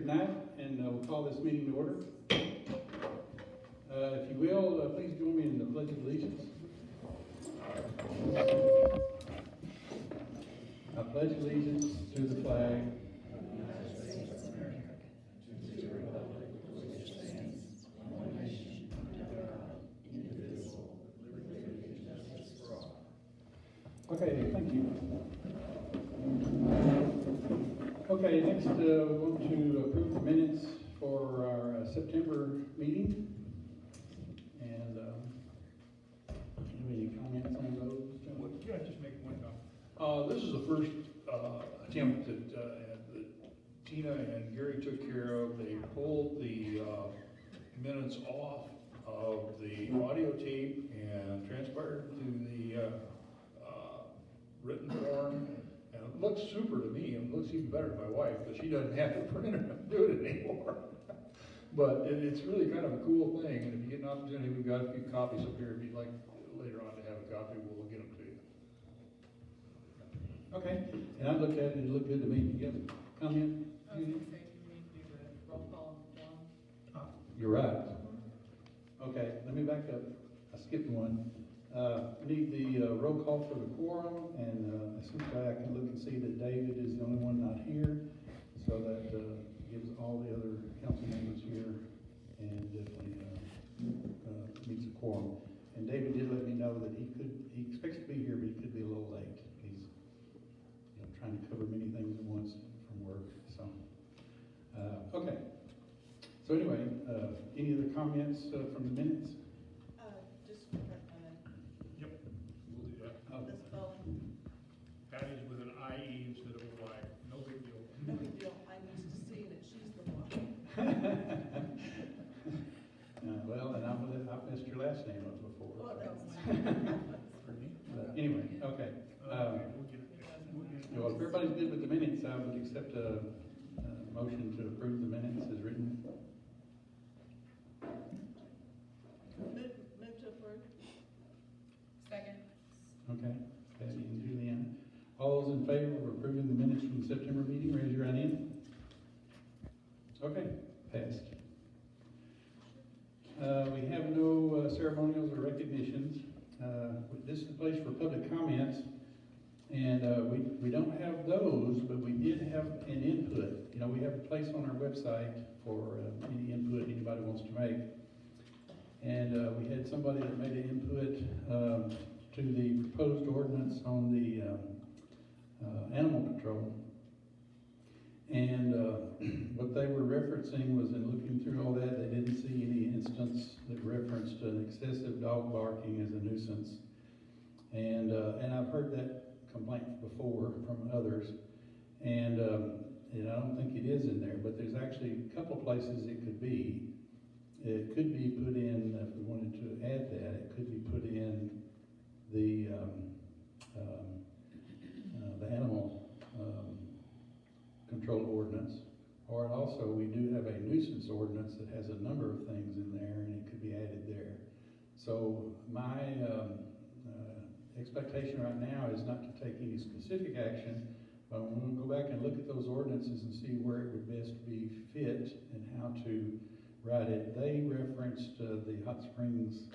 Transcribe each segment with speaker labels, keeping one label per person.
Speaker 1: tonight, and we'll call this meeting to order. If you will, please join me in the Pledge of Allegiance. I pledge allegiance to the flag of the United States of America, to the republic for which it stands, one nation, under God, indivisible, with liberty and justice for all. Okay, thank you. Okay, next we want to approve the minutes for our September meeting. And any comments on those?
Speaker 2: Yeah, just make one comment. This is the first attempt that Tina and Gary took care of. They pulled the minutes off of the audio tape and transferred to the written form. And it looks super to me, and it looks even better to my wife, because she doesn't have to print it and do it anymore. But it's really kind of a cool thing, and if you get an opportunity, we've got a few copies up here. If you'd like later on to have a copy, we'll get them to you.
Speaker 1: Okay, and I looked at it, and it looked good to me. You have a comment?
Speaker 3: I was gonna say, do we need to do the roll call on one?
Speaker 1: You're right. Okay, let me back up. I skipped one. Need the roll call for the quorum, and essentially I can look and see that David is the only one not here, so that gives all the other council members here, and definitely meets a quorum. And David did let me know that he expects to be here, but he could be a little late. He's trying to cover many things at once from work. So, okay. So anyway, any other comments from the minutes?
Speaker 3: Just
Speaker 2: Yep, we'll do that.
Speaker 1: Oh.
Speaker 3: the spelling,
Speaker 2: Patty's with an IE instead of a Y. No big deal.
Speaker 3: no big deal, I'm used to seeing it, she's the one.
Speaker 1: Well, and I've messed your last name up before.
Speaker 3: Well, that's
Speaker 2: For me?
Speaker 1: But anyway, okay.
Speaker 2: We'll get it. We'll get it.
Speaker 1: Well, if everybody's good with the minutes, I would accept a motion to approve the minutes as written.
Speaker 3: Move to approve. Second.
Speaker 1: Okay, Patty and Julianne. All those in favor of approving the minutes from the September meeting, raise your right hand. Okay, passed. We have no ceremonials or recognitions. This is the place for public comments, and we don't have those, but we did have an input. We have a place on our website for any input anybody wants to make. And we had somebody that made an input to the proposed ordinance on the animal control. And what they were referencing was, in looking through all that, they didn't see any instance that referenced an excessive dog barking as a nuisance. And I've heard that complaint before from others. And I don't think it is in there, but there's actually a couple places it could be. It could be put in, if we wanted to add that, it could be put in the animal control ordinance. Or also, we do have a nuisance ordinance that has a number of things in there, and it could be added there. So my expectation right now is not to take any specific action, but I'm going to go back and look at those ordinances and see where it would best be fit and how to write it. They referenced the Hot Springs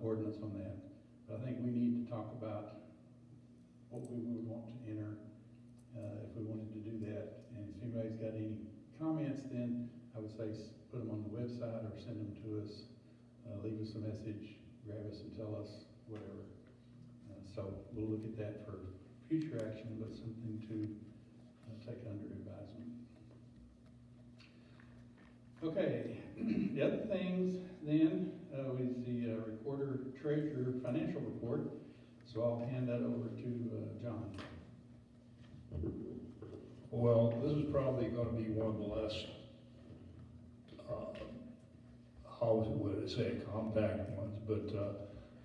Speaker 1: ordinance on that. But I think we need to talk about what we would want to enter if we wanted to do that. And if anybody's got any comments, then I would say put them on the website or send them to us. Leave us a message, grab us and tell us whatever. So we'll look at that for future action, but something to take under advisement. Okay, the other things then is the recorder treasurer financial report. So I'll hand that over to John.
Speaker 2: Well, this is probably going to be one of the less, how would I say, compact ones, but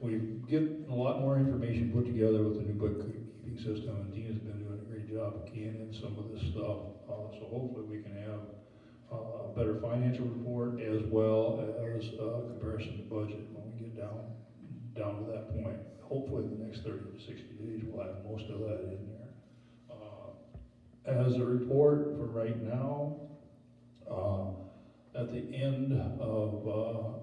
Speaker 2: we get a lot more information put together with the new bookkeeping system, and Tina's been doing a great job of keying in some of this stuff. So hopefully we can have a better financial report as well as a comparison to budget when we get down to that point. Hopefully in the next 30 to 60 days we'll have most of that in there. As a report for right now, At the end of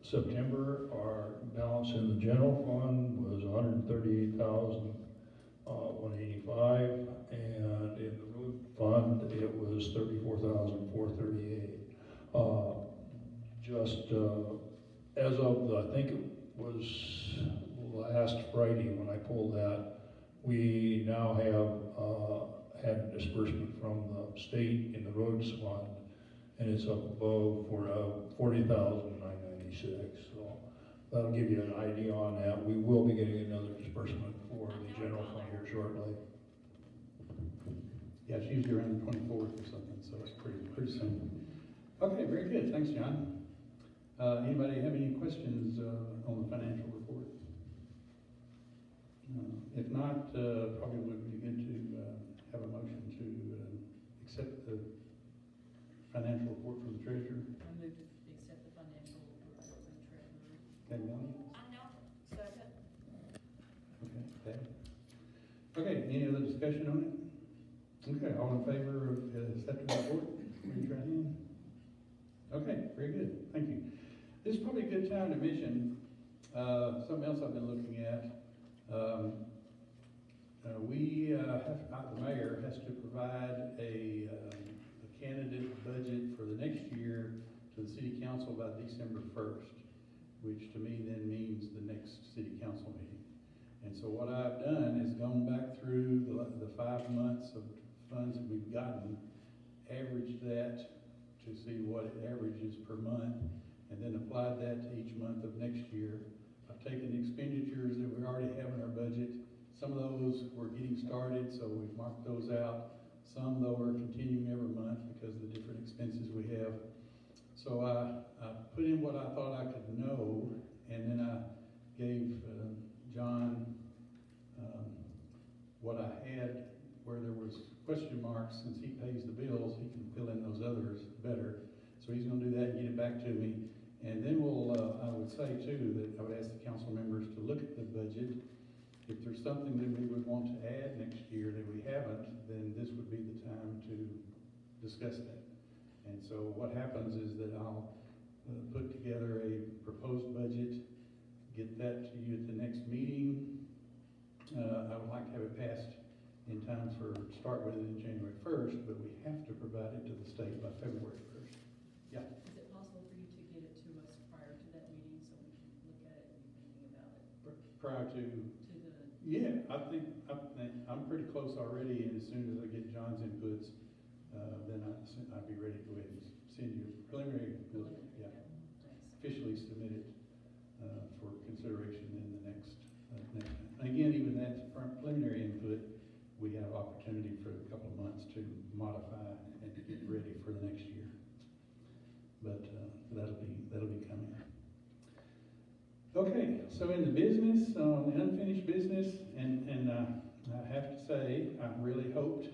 Speaker 2: September, our balance in the general fund was $138,185, and in the road fund, it was $34,438. As of, I think it was last Friday when I pulled that, we now have had a disbursement from the state in the roads fund, and it's up above for $40,996. So that'll give you an idea on that. We will be getting another disbursement for the general fund here shortly.
Speaker 1: Yeah, it's usually around the 24th or something, so it's pretty soon. Okay, very good, thanks, John. Anybody have any questions on the financial report? If not, probably would be good to have a motion to accept the financial report from the treasurer.
Speaker 3: I move to accept the financial report from the treasurer.
Speaker 1: Okay, Melanie?
Speaker 3: Second.
Speaker 1: Okay, Dave? Okay, any other discussion on it? Okay, all in favor of accepting the report, raise your hand. Okay, very good, thank you. This is probably a good time to mention something else I've been looking at. The mayor has to provide a candidate budget for the next year to the city council by December 1st, which to me then means the next city council meeting. And so what I've done is gone back through the 5 months of funds that we've gotten, averaged that to see what it averages per month, and then applied that to each month of next year. I've taken the expenditures that we already have in our budget. Some of those we're getting started, so we've marked those out. Some, though, are continuing every month because of the different expenses we have. So I put in what I thought I could know, and then I gave John what I had where there was question marks. Since he pays the bills, he can fill in those others better. So he's going to do that and get it back to me. And then I would say too, that I would ask the council members to look at the budget. If there's something that we would want to add next year that we haven't, then this would be the time to discuss that. And so what happens is that I'll put together a proposed budget, get that to you at the next meeting. I would like to have it passed in time start with it in January 1st, but we have to provide it to the state by February 1st. Yeah.
Speaker 3: Is it possible for you to get it to us prior to that meeting so we can look at it and be thinking about it?
Speaker 1: Prior to, yeah, I think I'm pretty close already, and as soon as I get John's inputs, then I'd be ready to go ahead and send you a preliminary, yeah, officially submit it for consideration in the next. And again, even that preliminary input, we have opportunity for a couple of months to modify and get ready for the next year. But that'll be coming. Okay, so in the business, the unfinished business, and I have to say, I really hoped,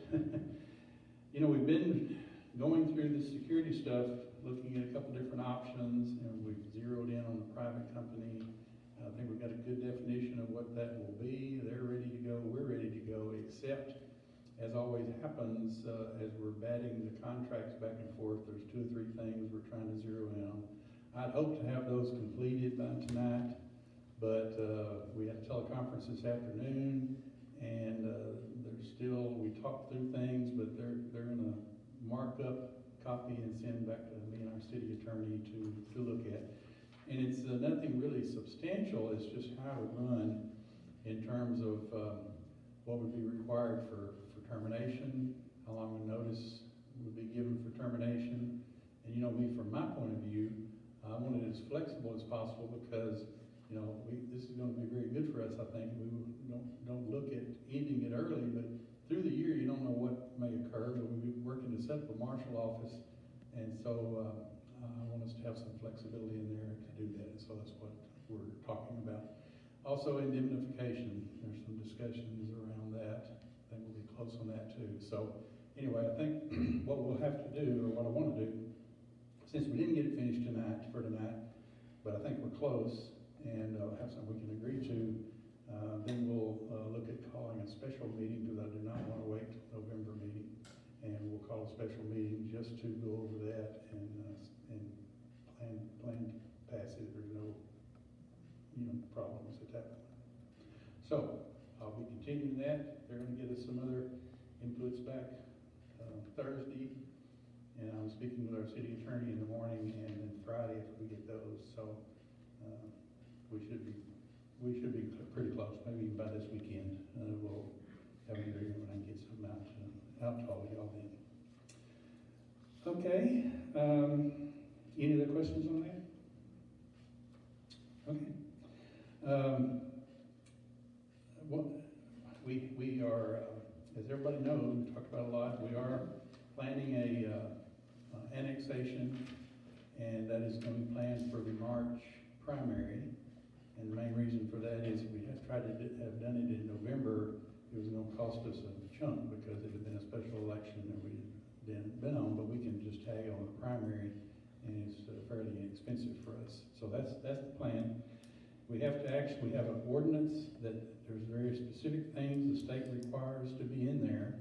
Speaker 1: we've been going through the security stuff, looking at a couple different options, and we've zeroed in on the private company. I think we've got a good definition of what that will be. They're ready to go, we're ready to go, except, as always happens, as we're batting the contracts back and forth, there's 2 or 3 things we're trying to zero in on. I'd hope to have those completed by tonight, but we had a teleconference this afternoon, and we talked through things, but they're going to mark up, copy, and send back to me and our city attorney to look at. And it's nothing really substantial, it's just how to run in terms of what would be required for termination, how long a notice would be given for termination. And me, from my point of view, I want it as flexible as possible because, this is going to be very good for us, I think. We don't look at ending it early, but through the year, you don't know what may occur, but we'll be working to set up a marshal office. And so I want us to have some flexibility in there to do that. So that's what we're talking about. Also, indemnification. There's some discussions around that. I think we'll be close on that too. So anyway, I think what we'll have to do, or what I want to do, since we didn't get it finished tonight, but I think we're close and have something we can agree to, then we'll look at calling a special meeting, because I do not want to wait till November meeting. And we'll call a special meeting just to go over that So, I'll be continuing that. They're gonna get us some other inputs back, Thursday. And I'm speaking with our city attorney in the morning and then Friday if we get those, so, we should be pretty close, maybe even by this weekend. We'll have an agreement when I can get something out to all of y'all then. Okay, any other questions on that? Okay. What, we are, as everybody knows, we talked about a lot, we are planning a annexation, and that is going to be planned for the March primary. And the main reason for that is we have tried to have done it in November. It was going to cost us a chunk because it had been a special election that we didn't been on, but we can just tag on the primary, and it's fairly inexpensive for us. So that's the plan. We have an ordinance that there's very specific things the state requires to be in there.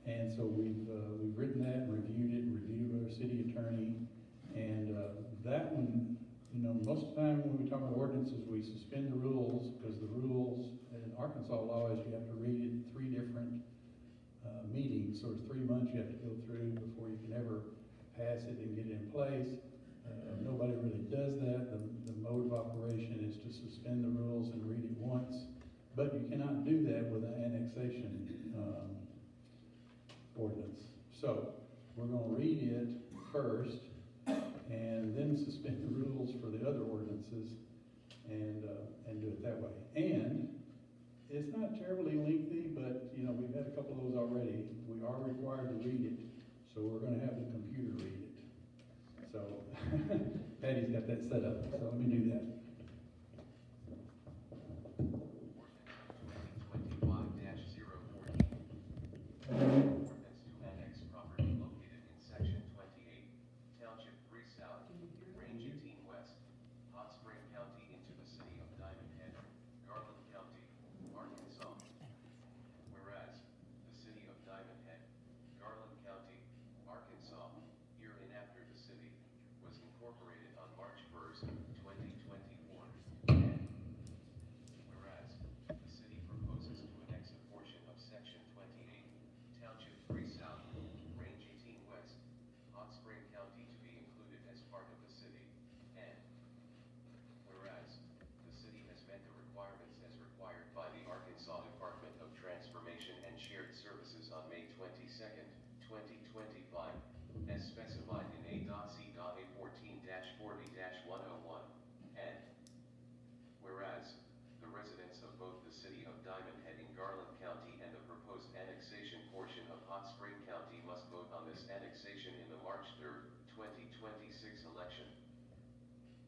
Speaker 1: And so we've written that and reviewed with our city attorney. And that one, you know, most of the time when we talk about ordinances, we suspend the rules, because the rules in Arkansas law is you have to read it in 3 different meetings. So it's 3 months you have to go through before you can ever pass it and get it in place. Nobody really does that. The mode of operation is to suspend the rules and read it once. But you cannot do that with an annexation ordinance. So we're going to read it first and then suspend the rules for the other ordinances and do it that way. And it's not terribly lengthy, but you know, we've had a couple of those already. We are required to read it, so we're going to have the computer read it. So Patty's got that set up, so let me do that.
Speaker 4: Ordinance to annex property located in section 28, Township 3 South, Range 18 West, Hot Spring County into the city of Diamond Head, Garland County, Arkansas. Whereas, the city of Diamond Head, Garland County, Arkansas, hereinafter the city, was incorporated on March 1st, 2024. And whereas, the city proposes to annex a portion of section 28, Township 3 South, Range 18 West, Hot Spring County to be included as part of the city. And whereas, the city has met the requirements as required by the Arkansas Department of Transformation and Shared Services on May 22nd, 2025, as specified in A.C.A 14-40-101. And whereas, the residents of both the city of Diamond Head in Garland County and the proposed annexation portion of Hot Spring County must vote on this annexation in the March 3rd, 2026 election.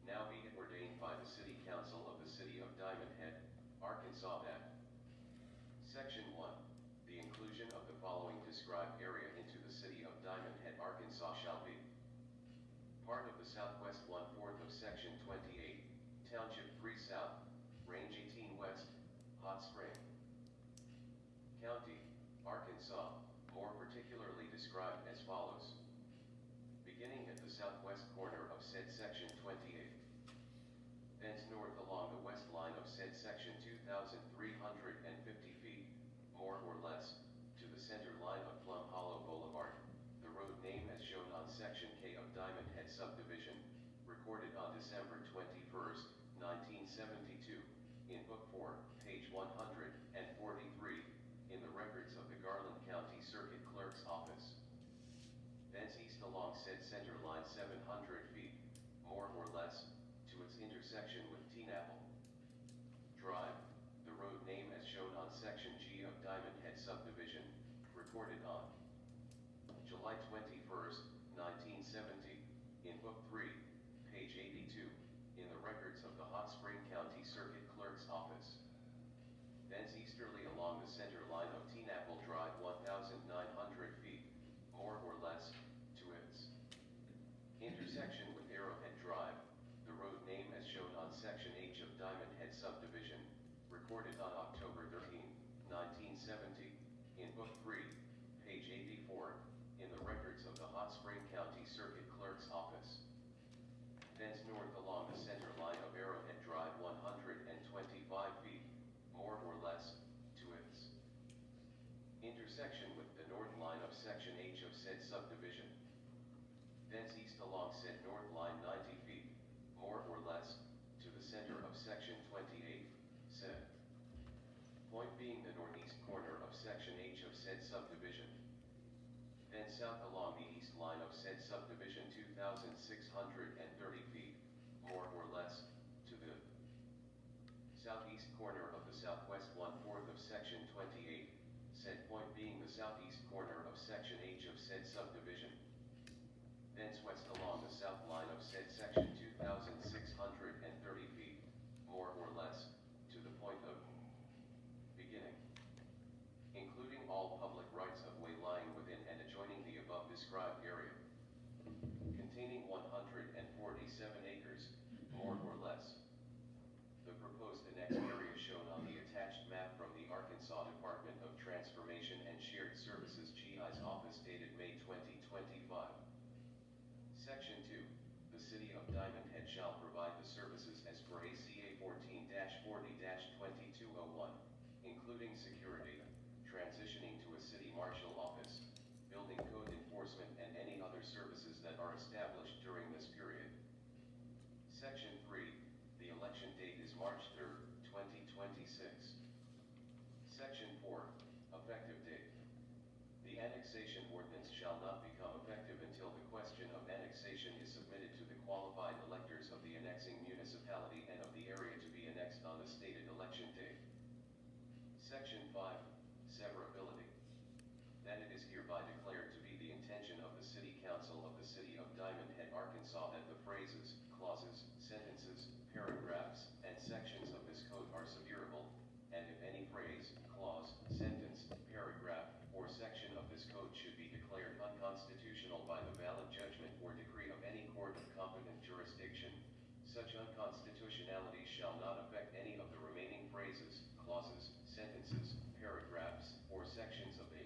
Speaker 4: Now be it ordained by the City Council of the City of Diamond Head, Arkansas that Section 1, the inclusion of the following described area into the city of Diamond Head, Arkansas shall be part of the southwest 1/4 of Section 28, Township 3 South, Range 18 West, Hot Spring County, Arkansas, more particularly described as follows. Beginning at the southwest corner of said Section 28, thence north along the west line of said section 2,350 feet, more or less, to the center line of Plum Hollow Boulevard, the road name as shown on Section K of Diamond Head Subdivision, recorded on December 21st, 1972, in Book 4, page 143, in the records of the Garland County Circuit Clerk's Office. Thence east along said center line 700 feet, more or less, to its intersection with Teenapple Drive, the road name as shown on Section G of Diamond Head Subdivision, recorded on July 21st, 1970, in Book 3, page 82, in the records of the Hot Spring County Circuit Clerk's Office. Thence easterly along the center line of Teenapple Drive 1,900 feet, more or less, to its intersection with Arrowhead Drive, the road name as shown on Section H of Diamond Head Subdivision, recorded on October 13, 1970, in Book 3, page 84, in the records of the Hot Spring thence east along said north line 90 feet, more or less, to the center of section 28, said point being the northeast corner of section H of said subdivision. Then south along the east line of said subdivision 2,630 feet, more or less, to the southeast corner of the southwest 1/4 of section 28, said point being the southeast corner of section H of said subdivision. Thence west along the south line of said section 2,630 feet, more or less, to the point of beginning, including all public rights of way lying within and adjoining the above described area, containing 147 acres, more or less. The proposed annexed area shown on the attached map from the Arkansas Department of Transformation and Shared Services GI's office dated May 2025. Section 2. The City of Diamond Head shall provide the services as per ACA 14-40-2201, including security, transitioning to a city marshal office, building code enforcement and any other services that are established during this period. Section 3. The election date is March 3rd, 2026. Section 4. Effective date. The annexation ordinance shall not become effective until the question of annexation is submitted to the qualified electors of the annexing municipality and of the area to be annexed on the stated election date. Section 5. Severability. That it is hereby declared to be the intention of the City Council of the City of Diamond Head, Arkansas, that the phrases, clauses, sentences, paragraphs, and sections of this code are severable, and if any phrase, clause, sentence, paragraph, or section of this code should be declared unconstitutional by the valid judgment or decree of any court of competent jurisdiction, such unconstitutionality shall not affect any of the remaining phrases, clauses, sentences, paragraphs, or sections of a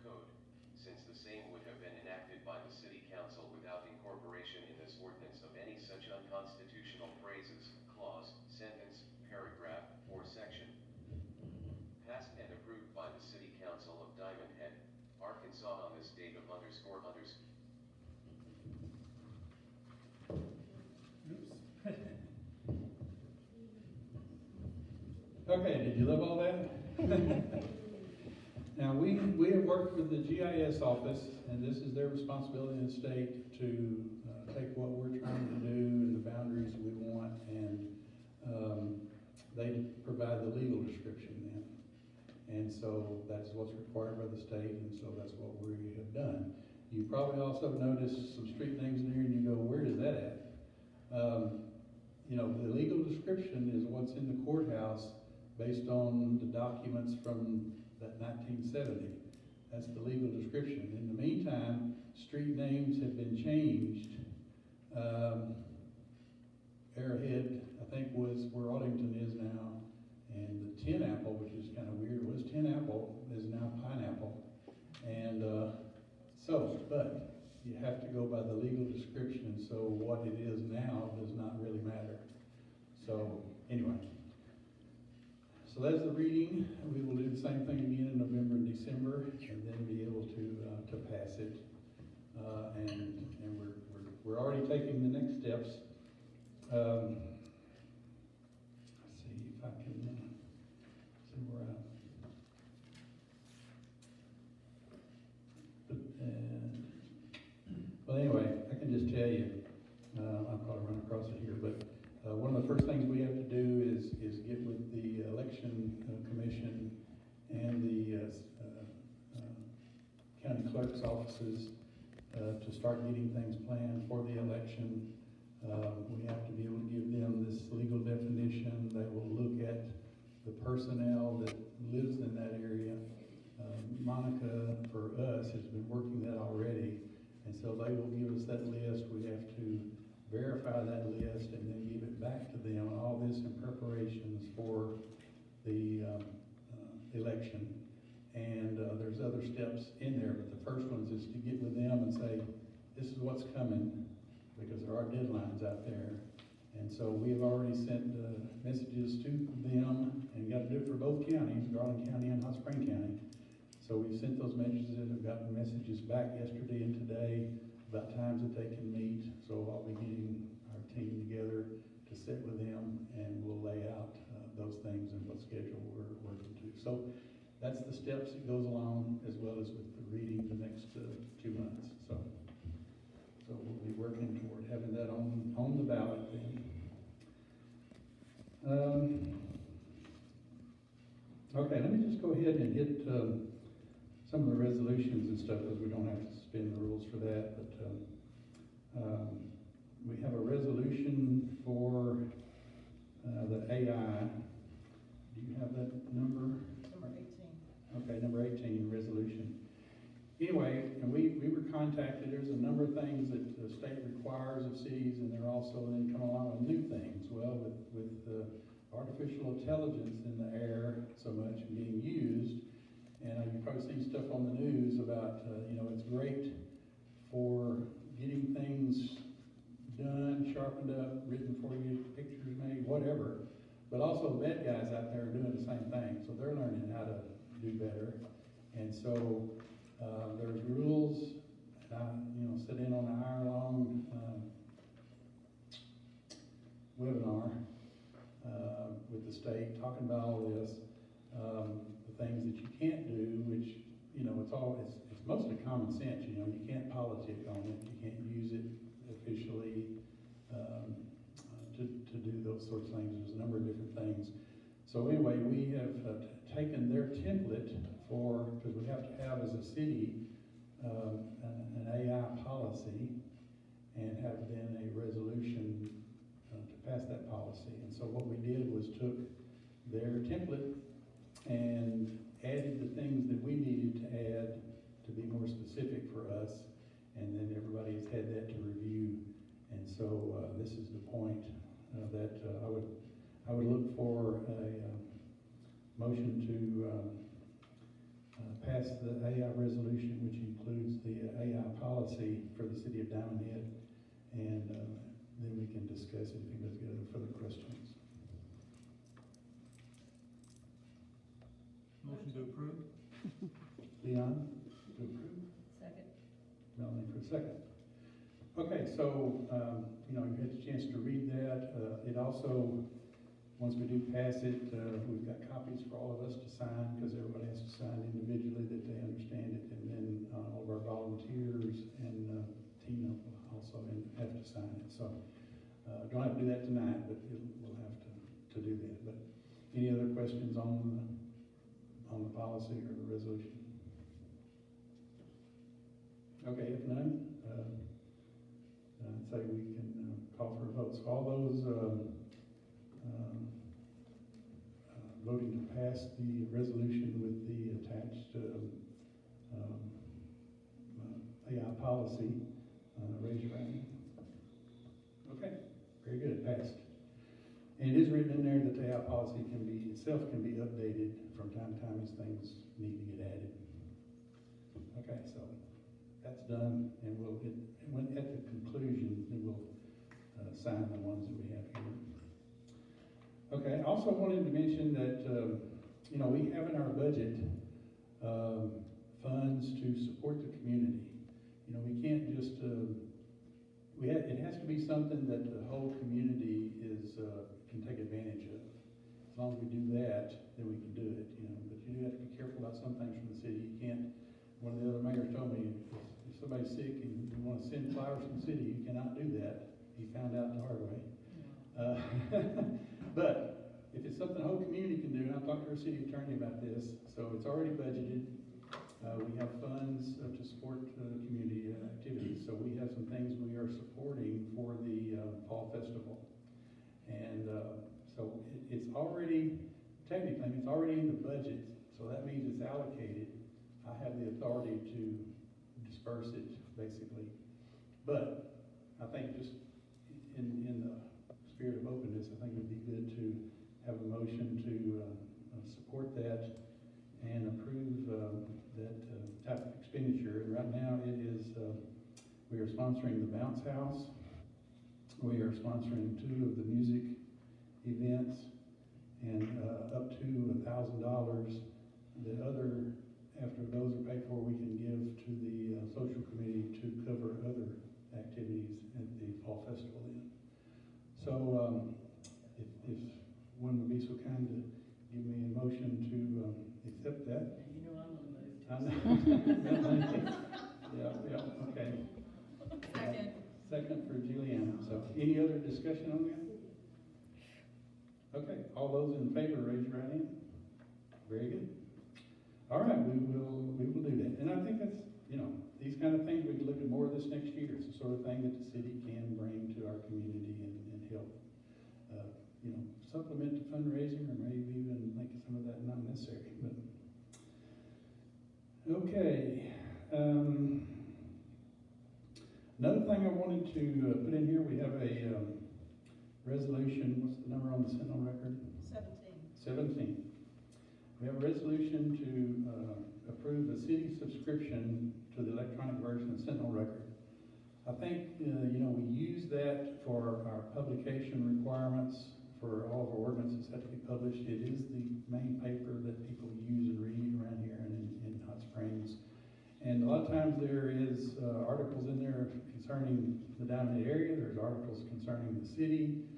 Speaker 4: code, since the same would have been enacted by the City Council without incorporation in this ordinance of any such unconstitutional phrases, clause, sentence, paragraph, or section. Passed and approved by the City Council of Diamond Head, Arkansas on this date of __.
Speaker 1: Okay, did you love all that? Now, we have worked with the GIS office, and this is their responsibility in the state to take what we're trying to do and the boundaries we want, and they provide the legal description then. And so that's what's required by the state, and so that's what we have done. You probably also noticed some street names in here, and you go, where is that at? You know, the legal description is what's in the courthouse based on the documents from that 1970. That's the legal description. In the meantime, street names have been changed. Arrowhead, I think, was where Arlington is now, and the Tin Apple, which is kind of weird, was Tin Apple, is now Pineapple. And but you have to go by the legal description, and so what it is now does not really matter. So anyway, so that's the reading. We will do the same thing again in November and December, and then be able to pass it. And we're already taking the next steps. Let's see if I can see where I. Well, anyway, I can just tell you, I'll probably run across it here, but one of the first things we have to do is get with the election commission and the county clerk's offices to start getting things planned for the election. We have to be able to give them this legal definition. They will look at the personnel that lives in that area. Monica, for us, has been working that already. And so they will give us that list. We have to verify that list and then give it back to them. And all this in preparations for the election. And there's other steps in there, but the first ones is to get with them and say, this is what's coming, because there are deadlines out there. And so we've already sent messages to them, and got to do it for both counties, Garland County and Hot Spring County. So we've sent those messages, and have gotten messages back yesterday and today about times of So that's the steps it goes along, as well as with the reading the next 2 months. So we'll be working toward having that on the ballot then. Okay, let me just go ahead and hit some of the resolutions and stuff, because we don't have to suspend the rules for that, but we have a resolution for the AI. Do you have that number?
Speaker 3: Number 18.
Speaker 1: Okay, number 18, resolution. Anyway, and we were contacted, there's a number of things that the state requires of cities, and they're also then come along with new things. Well, with artificial intelligence in the air so much and being used, and you've probably seen stuff on the news about, it's great for getting things done, sharpened up, written for you, pictures made, whatever. But also the bad guys out there are doing the same thing, so they're learning how to do better. And so there's rules, sit in on an hour-long webinar with the state, talking about all this, the things that you can't do, which, it's mostly common sense, you can't politic on it, you can't use it officially to do those sorts of things. There's a number of different things. So anyway, we have taken their template because we have to have as a city an AI policy and have then a resolution to pass that policy. And so what we did was took their template and added the things that we needed to add to be more specific for us, and then everybody has had that to review. And so this is the point that I would look for a motion to pass the AI resolution, which includes the AI policy for the city of Diamond Head, and then we can discuss it if anybody's got any further questions.
Speaker 5: Motion to approve?
Speaker 1: Leon, to approve?
Speaker 3: Second.
Speaker 1: Melanie for a second. Okay, so, you had a chance to read that. It also, once we do pass it, we've got copies for all of us to sign, because everybody has to sign individually that they understand it, and then all of our volunteers and Tina will also have to sign it. So, don't have to do that tonight, but we'll have to do that. But any other questions on the policy or the resolution? Okay, if none, I'd say we can call for a vote. So all those voting to pass the resolution with the attached AI policy, raise your hand. Okay, very good, passed. And it is written in there that the AI policy can be updated from time to time as things need to get added. Okay, so that's done, and when at the conclusion, then we'll sign the ones that we have here. Okay, I also wanted to mention that, we have in our budget funds to support the community. We can't just, it has to be something that the whole community can take advantage of. As long as we do that, then we can do it, but you do have to be careful about some things from the city. You can't, one of the other mayors told me, if somebody's sick and you want to send flowers from the city, you cannot do that. He found out the hard way. But if it's something the whole community can do, and I talked to our city attorney about this, so it's already budgeted. We have funds to support community activities. So we have some things we are supporting for the Fall Festival. And so it's already, technically, it's already in the budget, so that means it's allocated. I have the authority to disperse it, basically. But I think just in the spirit of openness, I think it would be good to have a motion to support that and approve that type of expenditure. And right now it is, we are sponsoring the Bounce House. We are sponsoring 2 of the music events, and up to $1,000. The other, after those are paid for, we can give to the social committee to cover other activities at the Fall Festival then. So if one would be so kind to give me a motion to Yeah, okay.
Speaker 3: Second.
Speaker 1: Second for Juliana. So any other discussion on that? Okay, all those in favor, raise your right hand. Very good. All right, we will do that. And I think that's, these kind of things, we can look at more of this next year. It's the sort of thing that the city can bring to our community and help, supplement the fundraising or maybe even make some of that not necessary. But okay. Another thing I wanted to put in here, we have a resolution. What's the number on the Sentinel record? 17. We have a resolution to approve the city subscription to the electronic version of Sentinel record. I think, we use that for our publication requirements for all of our ordinances have to be published. It is the main paper that people use and read around here and in Hot Springs. And a lot of times there is articles in there concerning the Diamond Head area. There's articles concerning the city.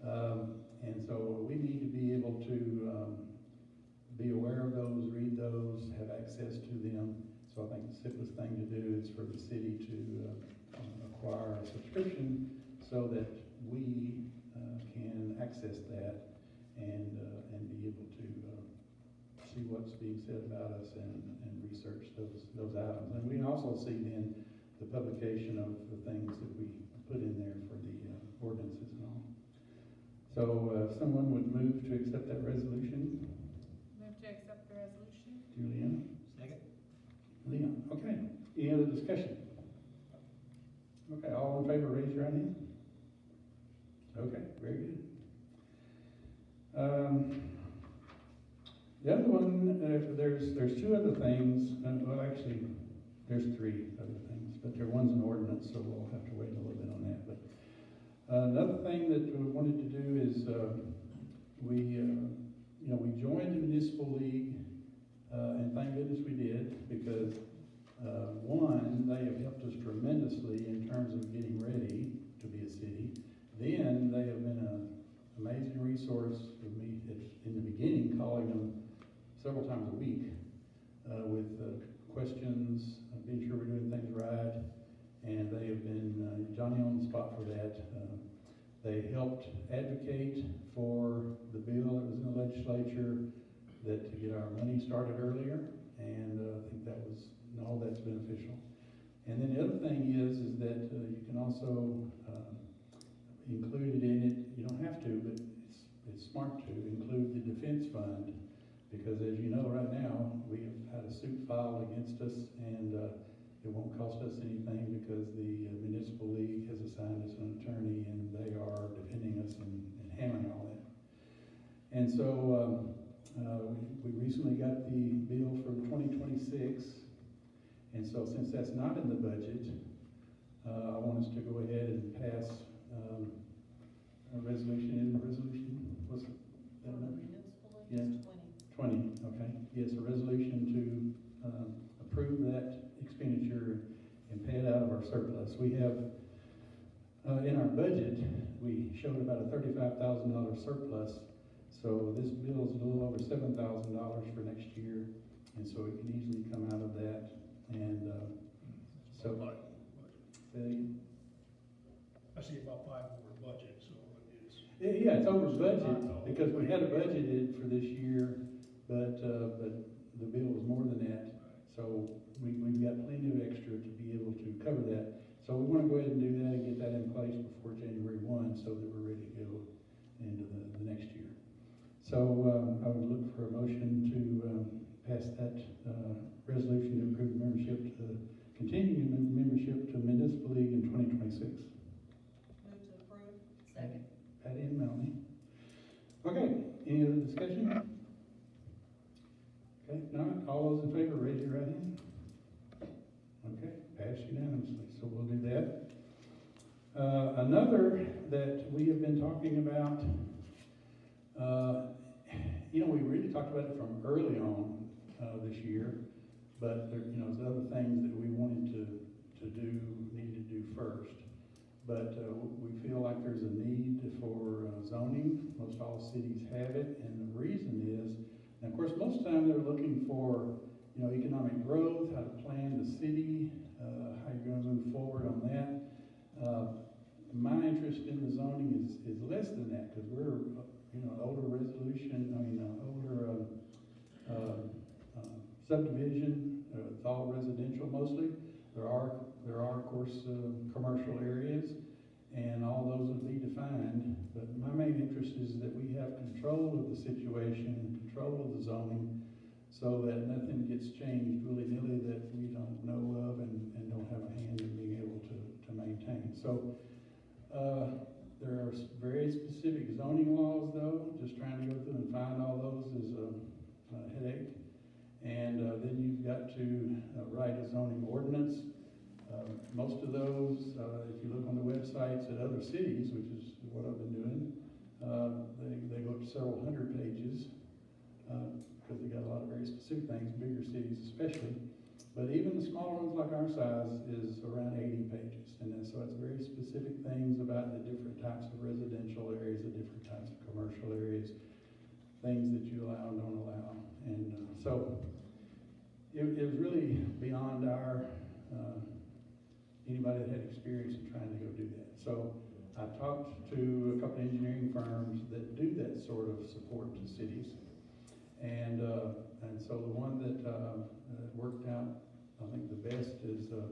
Speaker 1: And so we need to be able to be aware of those, read those, have access to them. So I think the simplest thing to do is for the city to acquire a subscription so that we can access that and be able to see what's being said about us and research those items. And we can also see then the publication of the things that we put in there for the ordinances and all. So if someone would move to accept that resolution.
Speaker 3: Move to accept the resolution.
Speaker 1: Juliana?
Speaker 5: Second.
Speaker 1: Leon? Okay. Any other discussion? Okay, all in favor, raise your right hand. Okay, very good. The other one, there's two other things, well actually, there's three other things, but one's an ordinance, so we'll have to wait a little bit on that. But another thing that we wanted to do is we joined the municipal league, and thank goodness we did, because one, they have helped us tremendously in terms of getting ready to be a city. Then they have been an amazing resource for me in the beginning, calling them several times a week with questions, being sure we're doing things right. And they have been Johnny on the spot for that. They helped advocate for the bill that was in the legislature that to get our money started earlier, and I think all that's beneficial. And then the other thing is that you can also include it in it. You don't have to, but it's smart to include the defense fund, because as you know, right now we have had a suit filed against us, and it won't cost us anything because the municipal league has assigned us an attorney, and they are defending us and handling all that. And so we recently got the bill for 2026, and so since that's not in the budget, I want us to go ahead and pass a resolution. In the resolution, what's that number?
Speaker 3: Municipal
Speaker 1: Yeah.
Speaker 3: league is 20.
Speaker 1: 20, okay. Yes, a resolution to approve that expenditure and pay it out of our surplus. We have, in our budget, we showed about a $35,000 surplus. So this bill is a little over $7,000 for next year. And so it can easily come out of that. And so,
Speaker 5: I see about 5 over budget, so it's.
Speaker 1: yeah, it's over budget because we had it budgeted for this year, but the bill was more than that. So we've got plenty of extra to be able to cover that. So we want to go ahead and do that and get that in place before January 1 so that we're ready to go into the next year. So I would look for a motion to pass that resolution to approve membership continuing membership to Municipal League in 2026.
Speaker 3: Move to approve. Second.
Speaker 1: Patty and Melanie. Okay, any other discussion? Okay, if not, all those in favor, raise your right hand. Okay, passed unanimously, so we'll do that. Another that we have been talking about, we really talked about it from early on this year, but there's other things that we needed to do first. But we feel like there's a need for zoning. Most all cities have it, and the reason is, and of course, most of the time they're looking for you know, economic growth, how to plan the city, how you're gonna move forward on that. My interest in the zoning is less than that, because we're, you know, older resolution, older subdivision, it's all residential mostly. There are, of course, commercial areas, and all those would be defined, but my main interest is that we have control of the situation, control of the zoning, so that nothing gets changed willy-nilly that we don't know of and don't have a hand in being able to maintain. So, there are very specific zoning laws though, just trying to go through and find all those is a headache. And then you've got to write a zoning ordinance. Most of those, if you look on the websites at other cities, which is what I've been doing, they go to several hundred pages, because they got a lot of very specific things, bigger cities especially. But even the smaller ones like our size is around 80 pages. And then, so it's very specific things about the different types of residential areas, the different types of commercial areas, things that you allow and don't allow. And so it was really beyond our, anybody that had experience in trying to go do that. So I talked to a couple of engineering firms that do that sort of support to cities. And so the one that worked out, I think the best is a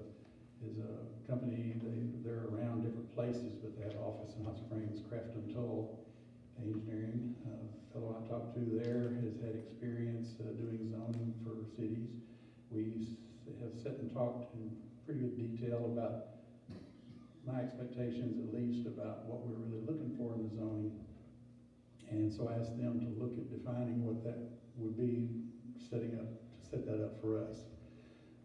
Speaker 1: company, they're around different places, but they have office in Hot Springs, Crafton Tull Engineering. Fellow I talked to there has had experience doing zoning for cities. We have sat and talked in pretty good detail about my expectations, at least, about what we're really looking for in the zoning. And so I asked them to look at defining what that would be, set that up for us.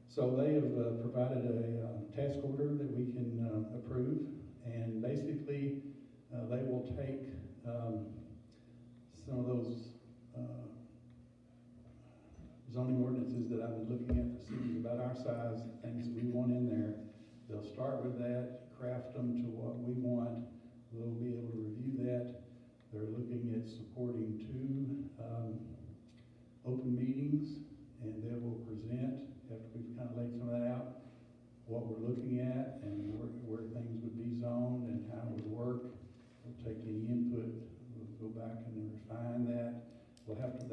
Speaker 1: So they have provided a task order that we can approve, and basically they will take some of those zoning ordinances that I've been looking at for cities about our size, things that we want in there. They'll start with that, craft them to what we want. We'll be able to review that. They're looking at supporting 2 open meetings, and they will present, after we've kind of laid some of that out, what we're looking at and where things would be zoned and how it would work. We'll take any input, we'll go back and refine that. We'll have to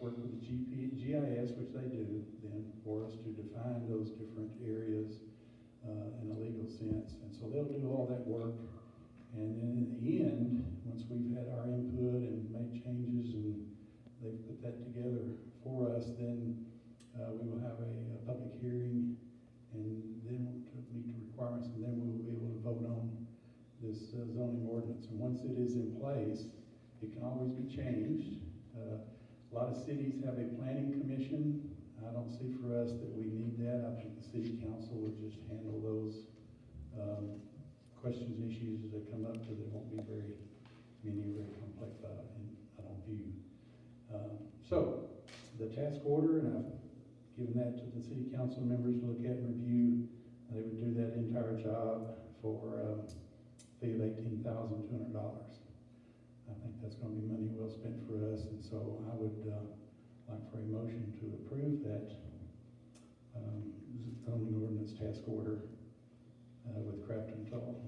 Speaker 1: work with the GIS, which they do, then for us to define those different areas in a legal sense. And so they'll do all that work. And then in the end, once we've had our input and made changes and they've put that together for us, then we will have a public hearing, and then to meet the requirements, and then we will be able to vote on this zoning ordinance. And once it is in place, it can always be changed. A lot of cities have a planning commission. I don't see for us that we need that. I think the city council would just handle those questions and issues as they come up, because there won't be very many or very complex, I don't view. So the task order, and I've given that to the city council members to look at and review. They would do that entire job for a fee of $18,200. I think that's going to be money well spent for us, and so I would like for a motion to approve that zoning ordinance task order with Crafton Tull.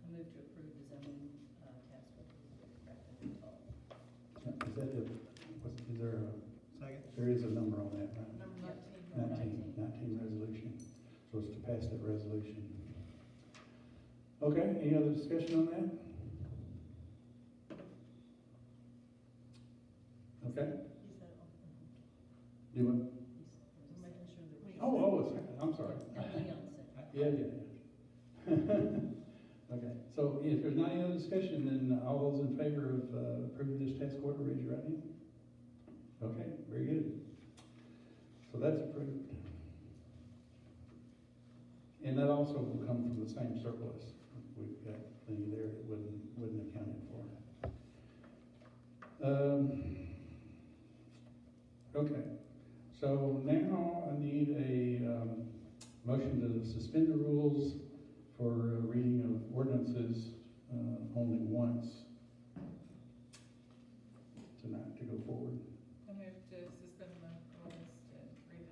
Speaker 3: I move to approve the zoning task order with Crafton Tull.
Speaker 1: Is that is there a,
Speaker 5: Second.
Speaker 1: there is a number on that, right?
Speaker 3: Number
Speaker 1: 19 resolution. So it's to pass that resolution. Okay, any other discussion on that? Okay, do what?
Speaker 3: We're making sure that we.
Speaker 1: Oh, a second, I'm sorry.
Speaker 3: No, Leon said.
Speaker 1: Yeah. Okay, so if there's not any other discussion, then all those in favor of approving this task order, raise your right hand. Okay, very good. So that's approved. And that also will come from the same surplus. We've got plenty there that wouldn't account for. Okay, so now I need a motion to suspend the rules for reading of ordinances only once tonight to go forward.
Speaker 6: I move to suspend the rules to read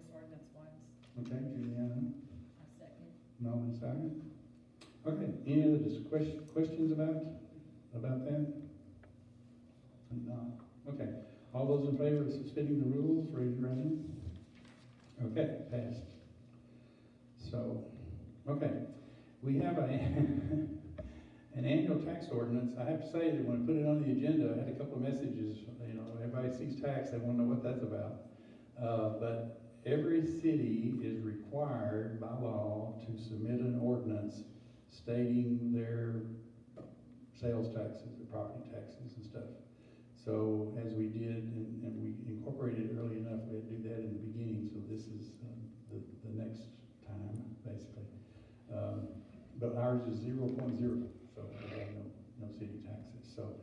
Speaker 1: and all this item? Okay, any other questions about that? No, okay. All those in favor of suspending the rules, raise your right hand. Okay, passed. So, okay, we have an annual tax ordinance. I have to say that when I put it on the agenda, I had a couple of messages, everybody sees tax, they wanna know what that's about. But every city is required by law to submit an ordinance stating their sales taxes, their property taxes and stuff. So as we did, and we incorporated it early enough, we had to do that in the beginning, so this is the next time, basically. But ours is 0.0, so we have no city taxes. So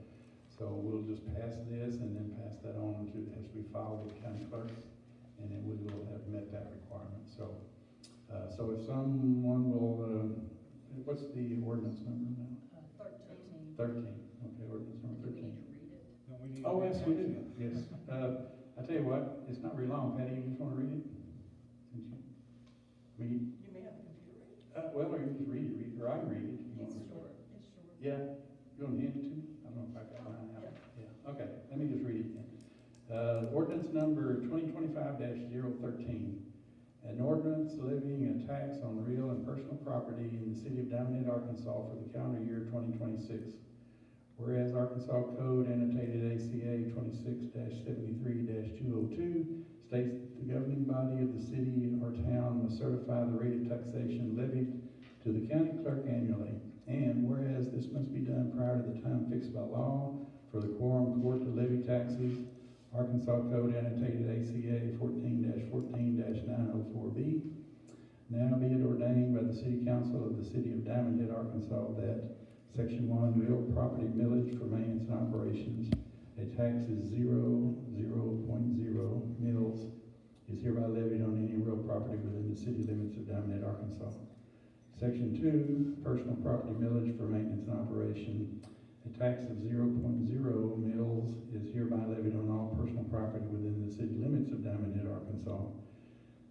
Speaker 1: we'll just pass this and then pass that on to, as we file with the county clerk, and then we will have met that requirement. So if someone will, what's the ordinance number now?
Speaker 3: 13.
Speaker 1: 13, okay, ordinance number
Speaker 3: Do we
Speaker 1: 13.
Speaker 3: need to read it?
Speaker 5: Don't we need to
Speaker 1: Oh,
Speaker 5: read
Speaker 1: yes,
Speaker 5: that?
Speaker 1: we do, yes. I tell you what, it's not very long. Patty, you just wanna read it? Since you- I mean,
Speaker 6: You may have the computer ready.
Speaker 1: well, or you can just read it, or I can read it. if you want
Speaker 3: It's
Speaker 1: me to.
Speaker 3: short, it's short.
Speaker 1: Yeah, you want to hand it to me? I don't know if I got mine out. Yeah, okay, let me just read it again. Ordinance number 2025-013. An ordinance levying a tax on real and personal property in the city of Diamond Head, Arkansas for the calendar year 2026. Whereas Arkansas Code annotated ACA 26-73-202 states that the governing body of the city or town must certify the rate of taxation levied to the county clerk annually. And whereas this must be done prior to the time fixed by law for the quorum court to levy taxes, Arkansas Code annotated ACA 14-14-904B. Now be it ordained by the City Council of the City of Diamond Head, Arkansas, that Section 1, real property millage for maintenance and operations, a tax is 0.0 mills, is hereby levied on any real property within the city limits of Diamond Head, Arkansas. Section 2, personal property millage for maintenance and operation, a tax of 0.0 mills is hereby levied on all personal property within the city limits of Diamond Head, Arkansas.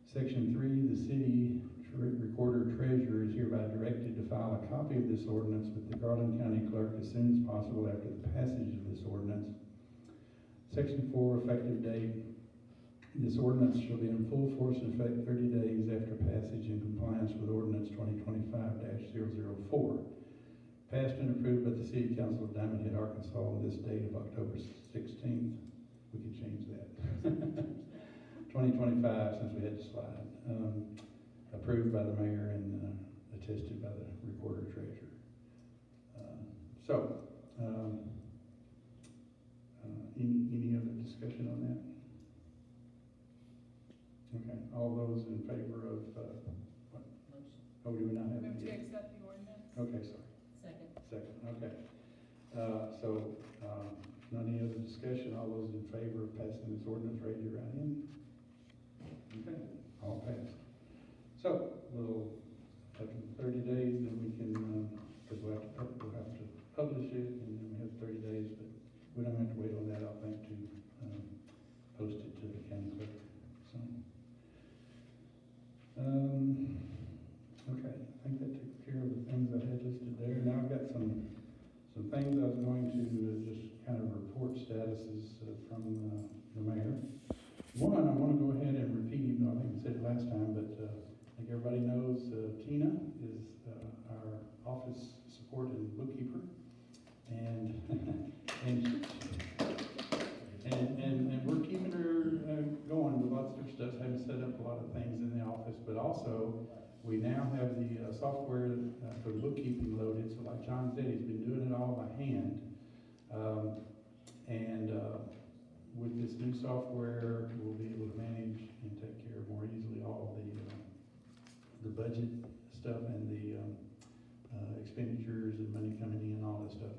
Speaker 1: Section 3, the city recorder treasurer is hereby directed to file a copy of this ordinance with the Garland County clerk as soon as possible after the passage of this ordinance. Section 4, effective date. This ordinance shall be in full force and effect 30 days after passage in compliance with ordinance 2025-004. Passed and approved by the City Council of Diamond Head, Arkansas on this date of October 16th. We could change that. 2025, since we had to slide. Approved by the mayor and attested by the recorder treasurer. Any other discussion on that? Okay, all those in favor of, what?
Speaker 3: Motion.
Speaker 1: Oh, do we not have?
Speaker 6: Move
Speaker 1: it
Speaker 6: to
Speaker 1: yet?
Speaker 6: accept the ordinance.
Speaker 1: Okay, sorry.
Speaker 3: Second.
Speaker 1: Okay. Not any other discussion, all those in favor of passing this ordinance, raise your right hand. Okay, all passed. So, we'll, after 30 days, then we can, because we'll have to publish it, and then we have 30 days, but we don't have to wait on that, I think, to, post it to the county clerk, so. Okay, I think that took care of the things I had listed there. Now I've got some things I was going to just kind of report statuses from the mayor. One, I want to go ahead and repeat, even though I think I said it last time, but I think everybody knows Tina is our office support and bookkeeper, and we're keeping her going with lots of stuff, having set up a lot of things in the office, but also we now have the software for the bookkeeping loaded. So like John said, he's been doing it all by hand. With this new software, we'll be able to manage and take care of more easily all the budget stuff and the expenditures and money coming in, all that stuff.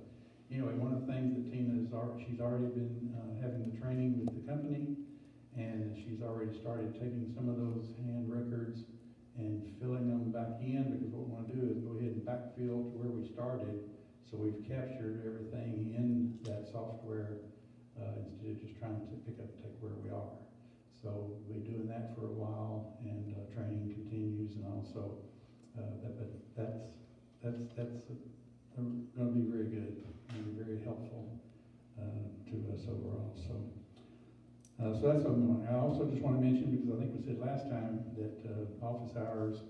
Speaker 1: Anyway, one of the things that Tina she's already been having the training with the company, and she's already started taking some of those hand records and filling them back in, because what we want to do is go ahead and backfill to where we started, so we've captured everything in that software instead of just trying to pick up and take where we are. So we'll be doing that for a while, and training continues, and also but that's gonna be very good, and very helpful, to us overall, so. So that's what I'm going. I also just want to mention, because I think we said last time that, office hours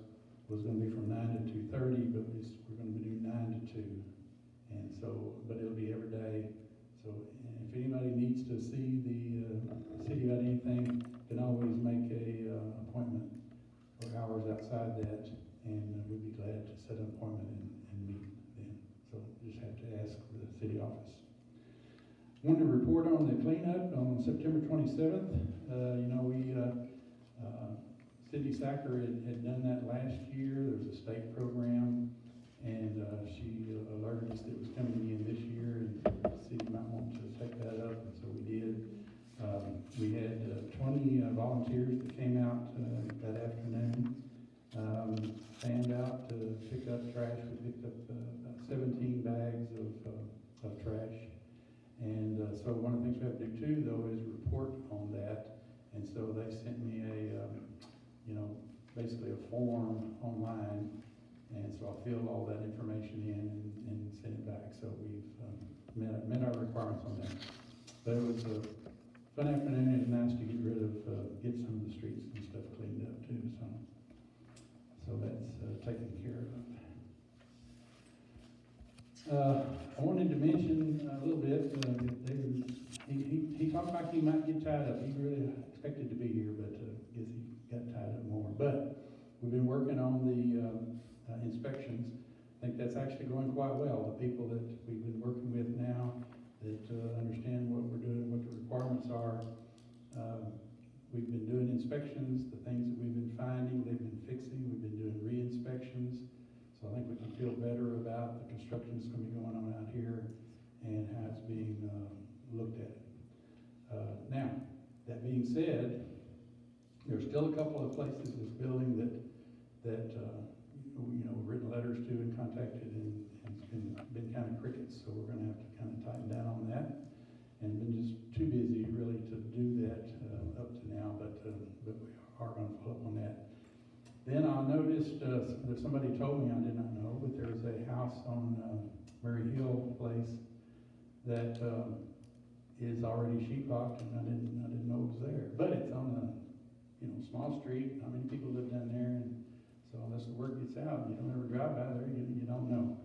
Speaker 1: was gonna be from 9 to 2:30, but we're gonna be doing 9 to 2. And so, but it'll be every day. So if anybody needs to see the city about anything, can always make a appointment for hours outside that, and we'd be glad to set an appointment and meet then. So just have to ask the city office. Wanted to report on the cleanup on September 27th. Cindy Sacker had done that last year. There was a state program, and she alerted us that it was coming again this year, and the city might want to take that up, and so we did. We had 20 volunteers that came out that afternoon, fanned out to pick up trash. We picked up about 17 bags of trash. And so one of the things we have to do too, though, is report on that. And so they sent me basically a form online. And so I filled all that information in and sent it back. So we've met our requirements on that. But it was a fun afternoon. It was nice to get some of the streets and stuff cleaned up too. So that's taken care of. I wanted to mention a little bit, he talked like he might get tied up. He really expected to be here, but guess he got tied up more. But we've been working on the inspections. I think that's actually going quite well. The people that we've been working with now that understand what we're doing, what the requirements are. We've been doing inspections, the things that we've been finding, they've been fixing. We've been doing re-inspections. So I think we can feel better about the construction that's going to be going on out here and how it's being looked at. Now, that being said, there's still a couple of places in this building that we've written letters to and contacted, and it's been kind of crickets. So we're going to have to kind of tighten down on that, and been just too busy really to do that up to now. But we are going to follow up on that. Then I noticed that somebody told me, I did not know, but there's a house on Murray Hill Place that is already sheetrocked, and I didn't know it was there. But it's on a small street. How many people live down there? And so unless the word gets out, you don't ever drive by there, you don't know.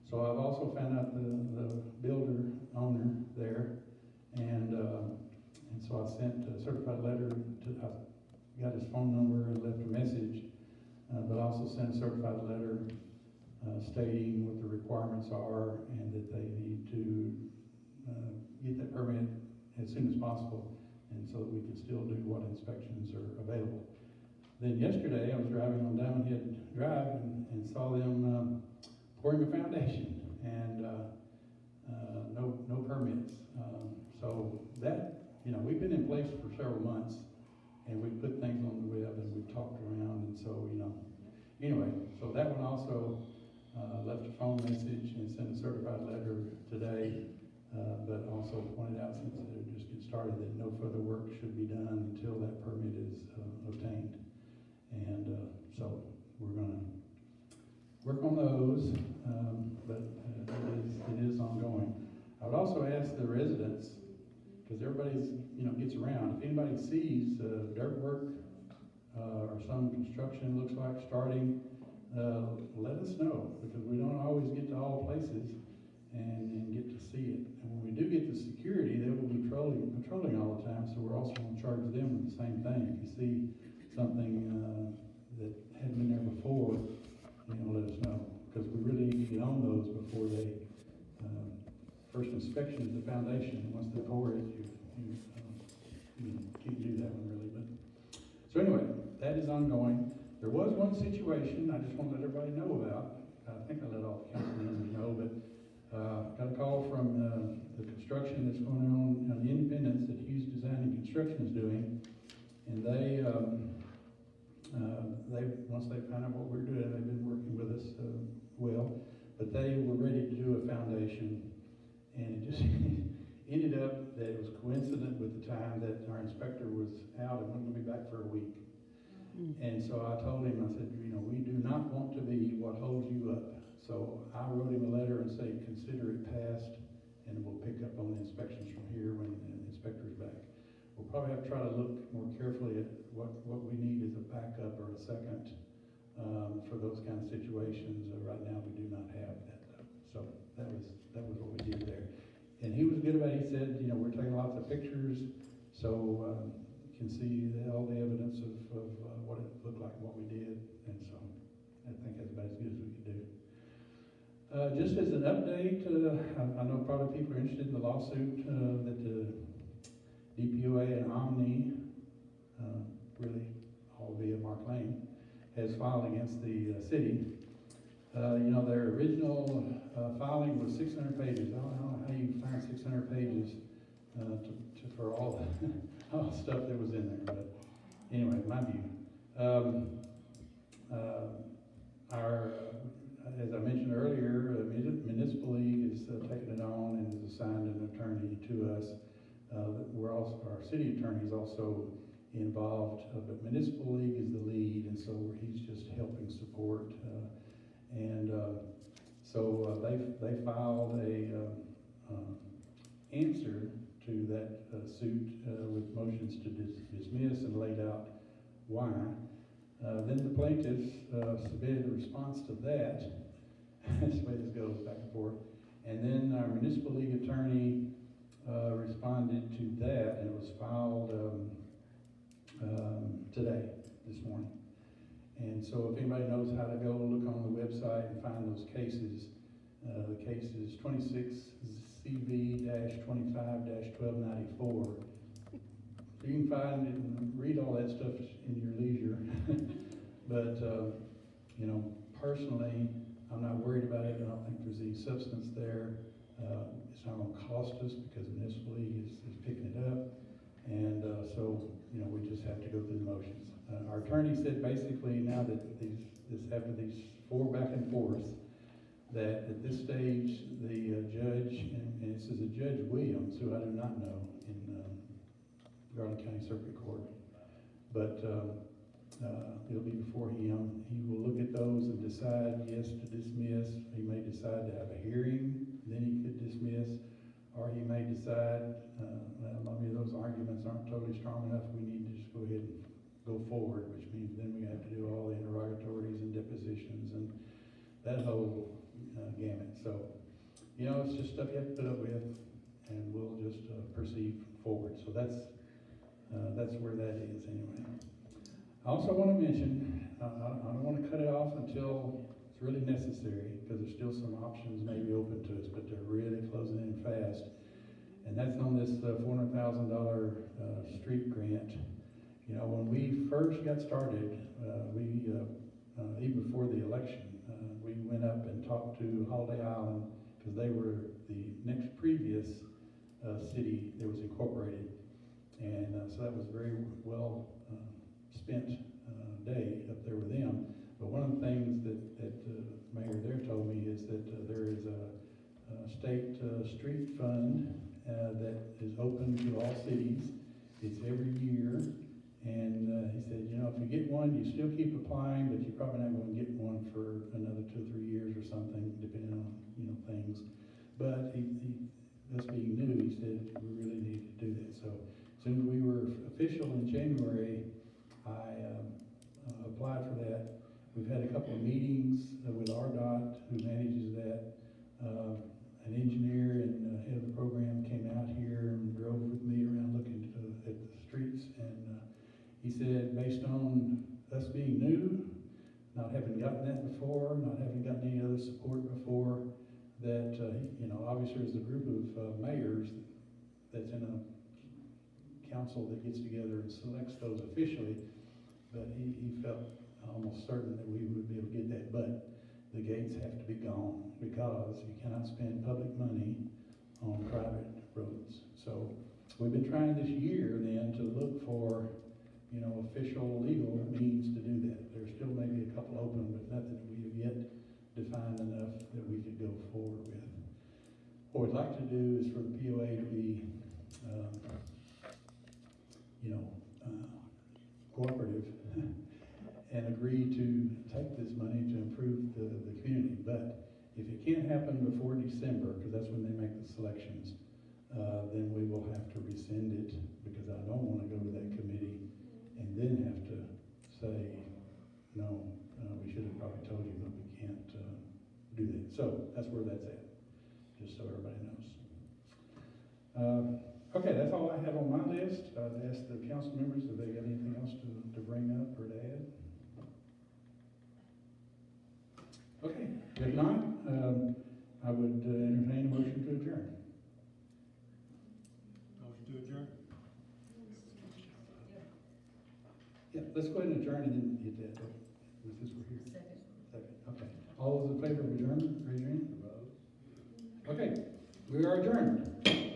Speaker 1: So I've also found out the builder owner there, and so I sent a certified letter I got his phone number and left a message. But also sent a certified letter stating what the requirements are and that they need to get that permit as soon as possible, and so that we can still do what inspections are available. Then yesterday I was driving on Diamondhead Drive and saw them pouring a foundation, and no permits. So that, we've been in place for several months. And we put things on the web, and we've talked around, and so, anyway, so that one also left a phone message and sent a certified letter today, but also pointed out, since they're just getting started, that no further work should be done until that permit is obtained. And so we're going to work on those, but it is ongoing. I would also ask the residents, because everybody's, gets around. If anybody sees dirt work or some construction looks like starting, let us know, because we don't always get to all places and get to see it. And when we do get to security, they will be patrolling all the time, so we're also going to charge them with the same thing. If you see something that hadn't been there before, let us know, because we really need to get on those before they first inspection is the foundation. Once they pour it, you can't do that one really. But so anyway, that is ongoing. There was one situation I just want to let everybody know about. I think I let all the council members know, but got a call from the construction that's going on the Independence that Hughes Design and Construction is doing, and they once they found out what we're doing, they've been working with us well, but they were ready to do a foundation. And it just ended up that it was coincident with the time that our inspector was out and wasn't going to be back for a week. And so I told him, I said, you know, we do not want to be what holds you up. So I wrote him a letter and say, consider it passed, and we'll pick up on the inspections from here when the inspector's back. We'll probably have to try to look more carefully at what we need as a backup or a second, for those kind of situations. Right now, we do not have that though. So that was what we did there. And he was good about it. He said, you know, we're taking lots of pictures, so, you can see all the evidence of what it looked like, what we did. And so I think that's about as good as we could do. Just as an update, I know probably people are interested in the lawsuit that the DPOA and Omni, really all via Mark Lane, has filed against the city. You know, their original filing was 600 pages. I don't know how you find 600 pages for all all the stuff that was in there, but anyway, my view. As I mentioned earlier, Municipal League has taken it on and has assigned an attorney to us. Our city attorney is also involved, but Municipal League is the lead, and so he's just helping support. So they filed a answer to that suit with motions to dismiss and laid out why. Then the plaintiffs submitted a response to that. That's the way this goes, back and forth. And then our Municipal League attorney responded to that, and it was filed today, this morning. And so if anybody knows how to go look on the website and find those cases, the case is 26 CV-25-1294. You can find and read all that stuff in your leisure. But, you know, personally, I'm not worried about it. I don't think there's any substance there. It's not going to cost us because the Municipal League is picking it up. And so, you know, we just have to go through the motions. Our attorney said basically now that after these 4 back and forths, that at this stage, the judge, and this is a Judge Williams, who I do not know, in Garland County Circuit Court, but it'll be before him. He will look at those and decide yes to dismiss. He may decide to have a hearing, then he could dismiss, or he may decide, maybe those arguments aren't totally strong enough, we need to just go ahead and go forward, which means then we have to do all the interrogatories and depositions and that whole gamut. So, you know, it's just stuff you have to put up with, and we'll just proceed forward. So that's where that is anyway. I also want to mention, I don't want to cut it off until it's really necessary, because there's still some options maybe open to us, but they're really closing in fast. And that's on this $400,000 street grant. You know, when we first got started, even before the election, we went up and talked to Holiday Island, because they were the next previous city that was incorporated. And so that was very well spent day up there with them. But one of the things that the mayor there told me is that there is a state street fund that is open to all cities. It's every year. And he said, you know, if you get one, you still keep applying, but you're probably not going to get one for another 2 or 3 years or something, depending on, you know, things. But he us being new, he said we really need to do that. So as soon as we were official in January, I applied for that. We've had a couple of meetings with RDOT, who manages that. An engineer and head of the program came out here and drove with me around looking at the streets, and he said, based on us being new, not having gotten that before, not having gotten any other support before, that, you know, obviously there's a group of mayors that's in a council that gets together and selects those officially, but he felt almost certain that we would be able to get that, but the gates have to be gone, because you cannot spend public money on private roads. So we've been trying this year then to look for, you know, official legal means to do that. There's still maybe a couple open, but nothing that we have yet defined enough that we could go forward with. What we'd like to do is for the POA to be, you know, cooperative happen before December, because that's when they make the selections, then we will have to rescind it, because I don't wanna go to that committee and then have to say, no, we should have probably told you, but we can't, do that. So, that's where that's at, just so everybody knows. Okay, that's all I have on my list. I'd ask the council members if they got anything else to bring up or to add. Okay, if not, I would entertain a motion to adjourn.
Speaker 5: Motion to adjourn?
Speaker 1: Yeah, let's go ahead and adjourn and then get that, since we're here.
Speaker 3: Second.
Speaker 1: Second, okay. All those in favor of adjournment, raise your hand. Okay, we are adjourned.